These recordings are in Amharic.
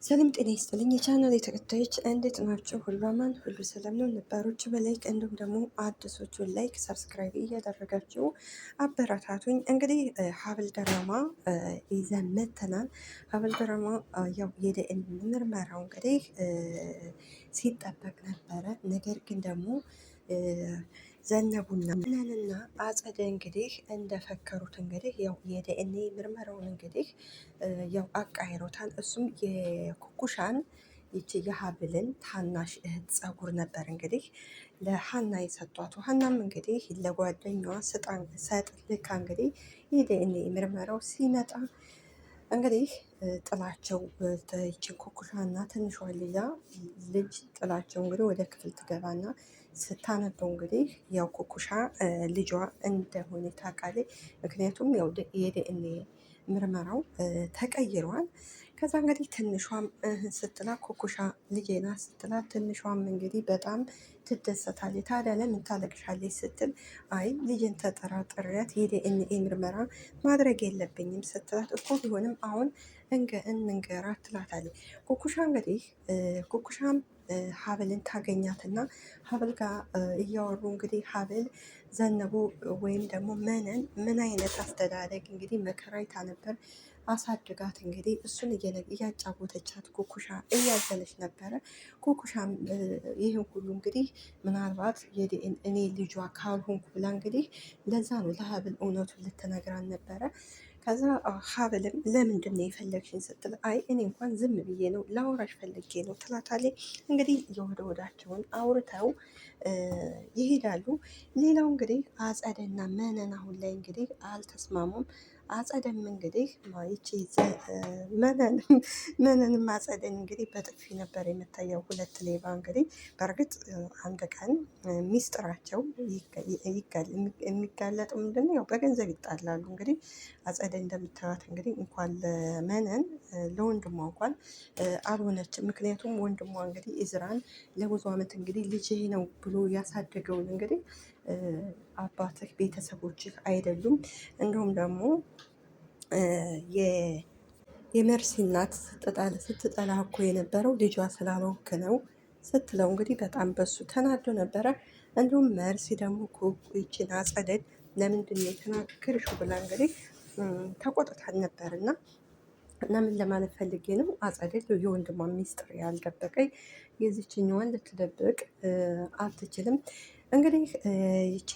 ሰላም ጤና ይስጥልኝ የቻናል ተከታዮች እንዴት ናቸው? ሁሉ አማን ሁሉ ሰላም ነው። ነባሮቹ በላይክ እንዲሁም ደግሞ አዲሶቹ ላይክ ሰብስክራይብ እያደረጋችሁ አበረታቱኝ። እንግዲህ ሀብል ድራማ ይዘን መተናል። ሀብል ድራማ ያው የዲኤንኤ ምርመራው እንግዲህ ሲጠበቅ ነበረ። ነገር ግን ደግሞ ዘነቡና ምንንና አጸደ እንግዲህ እንደፈከሩት እንግዲህ ያው የዲኤንኤ ምርመራውን እንግዲህ ያው አቃይሮታል። እሱም የኩኩሻን ይቺ የሀብልን ታናሽ እህት ጸጉር ነበር እንግዲህ ለሀና የሰጧት። ሀናም እንግዲህ ለጓደኛዋ ሰጥ ልካ እንግዲህ የዲኤንኤ ምርመራው ሲመጣ እንግዲህ ጥላቸው ይችን ኩኩሻና ትንሿ ልጅ ጥላቸው እንግዲህ ወደ ክፍል ትገባና ስታነበው እንግዲህ ያው ኩኩሻ ልጇ እንደሆነ ታውቃለች። ምክንያቱም ያው የዲኤንኤ ምርመራው ተቀይሯል። ከዛ እንግዲህ ትንሿም ስትላ ኩኩሻ ልጄና ስትላ ትንሿም እንግዲህ በጣም ትደሰታለች። ታዲያ ለምን ታለቅሻለች ስትል አይ ልጅን ተጠራጥሬያት የዲኤንኤ ምርመራ ማድረግ የለብኝም ስትላት እኮ ቢሆንም አሁን እንንገራት ትላታለች። ኩኩሻ እንግዲህ ኩኩሻም ሀብልን ታገኛትና ሀብል ጋር እያወሩ እንግዲህ ሀብል ዘነቡ ወይም ደግሞ መነን ምን አይነት አስተዳደግ እንግዲህ መከራይታ ነበር አሳድጋት እንግዲህ እሱን እያጫወተቻት ኩኩሻ እያዘነች ነበረ። ኩኩሻም ይህን ሁሉ እንግዲህ ምናልባት እኔ ልጇ ካልሆንኩ ብላ እንግዲህ ለዛ ነው ለሀብል እውነቱን ልትነግራን ነበረ። ከዛ ሀብልም ለምንድን ነው የፈለግሽን ስትል አይ እኔ እንኳን ዝም ብዬ ነው ላወራሽ ፈልጌ ነው ትላታለች። እንግዲህ የወደ ወዳቸውን አውርተው ይሄዳሉ። ሌላው እንግዲህ አጸደና መነን አሁን ላይ እንግዲህ አልተስማሙም። አጸደም እንግዲህ ይቺ መነንም አጸደን እንግዲህ በጥፊ ነበር የምታየው። ሁለት ሌባ እንግዲህ በእርግጥ አንድ ቀን ሚስጥራቸው የሚጋለጡ ምንድነው ያው በገንዘብ ይጣላሉ። እንግዲህ አጸደ እንደምታዩት እንግዲህ እንኳን ለመነን ለወንድሟ እንኳን አልሆነችም። ምክንያቱም ወንድሟ እንግዲህ ኢዝራን ለብዙ ዓመት እንግዲህ ልጅ ነው ብሎ ያሳደገውን እንግዲህ አባትህ ቤተሰቦችህ አይደሉም እንዲሁም ደግሞ የመርሲ እናት ስትጠላ እኮ የነበረው ልጇ ስላልሆንክ ነው ስትለው እንግዲህ በጣም በሱ ተናዶ ነበረ። እንዲሁም መርሲ ደግሞ ይችን አጸደን ለምንድን ነው የተናገርሽው ብላ እንግዲህ ተቆጥታን ነበር። እና ምን ለማለት ፈልጌ ነው አጸደ የወንድሟ ሚስጥር ያልደበቀኝ የዚችኛዋን ልትደብቅ አትችልም። እንግዲህ ይቺ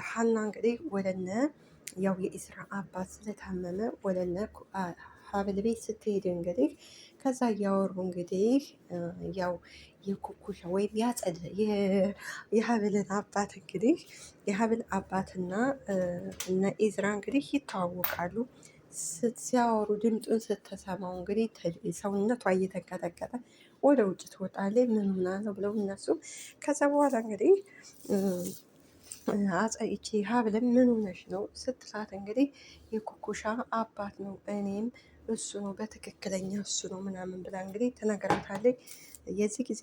ሀና እንግዲህ ወደነ ያው የኢስራ አባት ስለታመመ ወደነ ሀብል ቤት ስትሄድ እንግዲህ ከዛ እያወሩ እንግዲህ ያው የኩኩሻ ወይም ያጸደ የሀብልን አባት እንግዲህ የሀብል አባትና እነ ኢዝራ እንግዲህ ይተዋወቃሉ። ሲያወሩ ድምጡን ስትሰማው እንግዲህ ሰውነቷ እየተንቀጠቀጠ ወደ ውጭ ትወጣለች። ምን ሆና ነው ብለው እነሱ ከዛ በኋላ እንግዲህ ይቺ ሀብልም ምን ሆነሽ ነው ስትላት እንግዲህ የኩኩሻ አባት ነው እኔም እሱ ነው በትክክለኛ እሱ ነው ምናምን ብላ እንግዲህ ትነግራታለች። የዚህ ጊዜ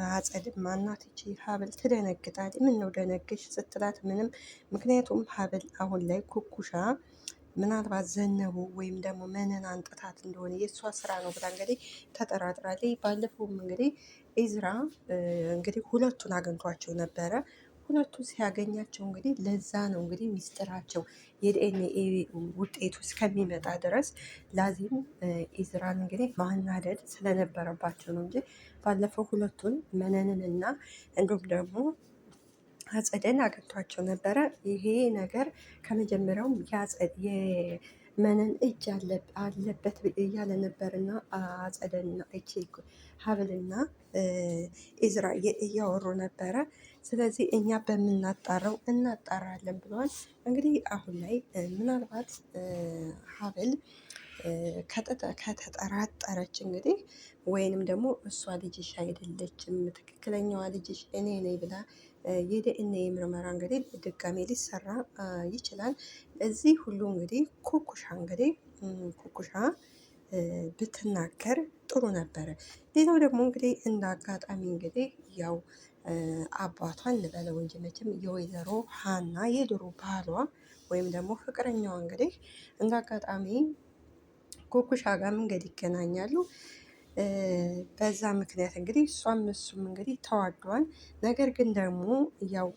አጸድ ማናት ይቺ ሀብል ትደነግጣለች። ምን ነው ደነግሽ ስትላት ምንም ምክንያቱም ሀብል አሁን ላይ ኩኩሻ ምናልባት ዘነቡ ወይም ደግሞ መነን አንጥታት እንደሆነ የእሷ ስራ ነው ብላ እንግዲህ ተጠራጥራለች። ባለፈውም እንግዲህ ኢዝራ እንግዲህ ሁለቱን አግኝቷቸው ነበረ። ሁለቱ ሲያገኛቸው እንግዲህ ለዛ ነው እንግዲህ ሚስጥራቸው የዲኤንኤ ውጤቱ እስከሚመጣ ድረስ ላዚም ኢዝራን እንግዲህ ማናደድ ስለነበረባቸው ነው እንጂ ባለፈው ሁለቱን መነንን እና እንዲሁም ደግሞ አጸደን አግኝቷቸው ነበረ። ይሄ ነገር ከመጀመሪያውም የመነን እጅ አለበት እያለ ነበርና አጸደና እቺ ሀብልና ኢዝራ እያወሩ ነበረ። ስለዚህ እኛ በምናጣራው እናጣራለን ብለዋል። እንግዲህ አሁን ላይ ምናልባት ሀብል ከተጠራጠረች እንግዲህ ወይንም ደግሞ እሷ ልጅሽ አይደለችም ትክክለኛዋ ልጅሽ እኔ ነኝ ብላ የዲኤንኤ ምርመራ እንግዲህ ድጋሜ ሊሰራ ይችላል። እዚህ ሁሉ እንግዲህ ኩኩሻ ብትናገር ጥሩ ነበረ። ሌላው ደግሞ እንግዲህ እንደ አጋጣሚ እንግዲህ ያው አባቷን ልበለው እንጂ መቼም የወይዘሮ ሀና የድሮ ባሏ ወይም ደግሞ ፍቅረኛዋ እንግዲህ እንደ አጋጣሚ ኩኩሻ ጋር መንገድ ይገናኛሉ። በዛ ምክንያት እንግዲህ እሱም እንግዲህ ተዋደዋል። ነገር ግን ደግሞ ያው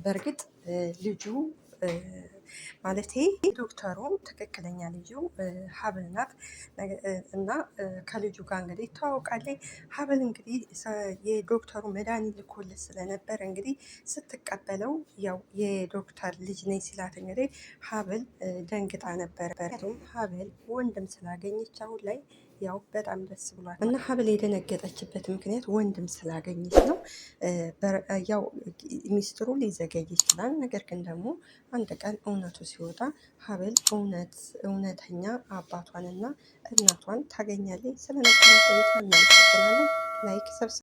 በእርግጥ ልጁ ማለቴ ዶክተሩ ትክክለኛ ልጁ ሀብል ናት እና ከልጁ ጋር እንግዲህ ተዋውቃለች። ሀብል እንግዲህ የዶክተሩ መድኃኒት ልኮልት ስለነበር እንግዲህ ስትቀበለው ያው የዶክተር ልጅ ነኝ ሲላት እንግዲህ ሀብል ደንግጣ ነበር። ምክንያቱም ሀብል ወንድም ስላገኘች አሁን ላይ ያው በጣም ደስ ብሏል እና ሀብል የደነገጠችበት ምክንያት ወንድም ስላገኘች ነው። ያው ሚስጥሩ ሊዘገይ ይችላል። ነገር ግን ደግሞ አንድ ቀን እውነቱ ሲወጣ ሀብል እውነተኛ አባቷንና እናቷን ታገኛለች። ስለነበረ ቆይታ እናመሰግናለን። ላይክ ሰብስ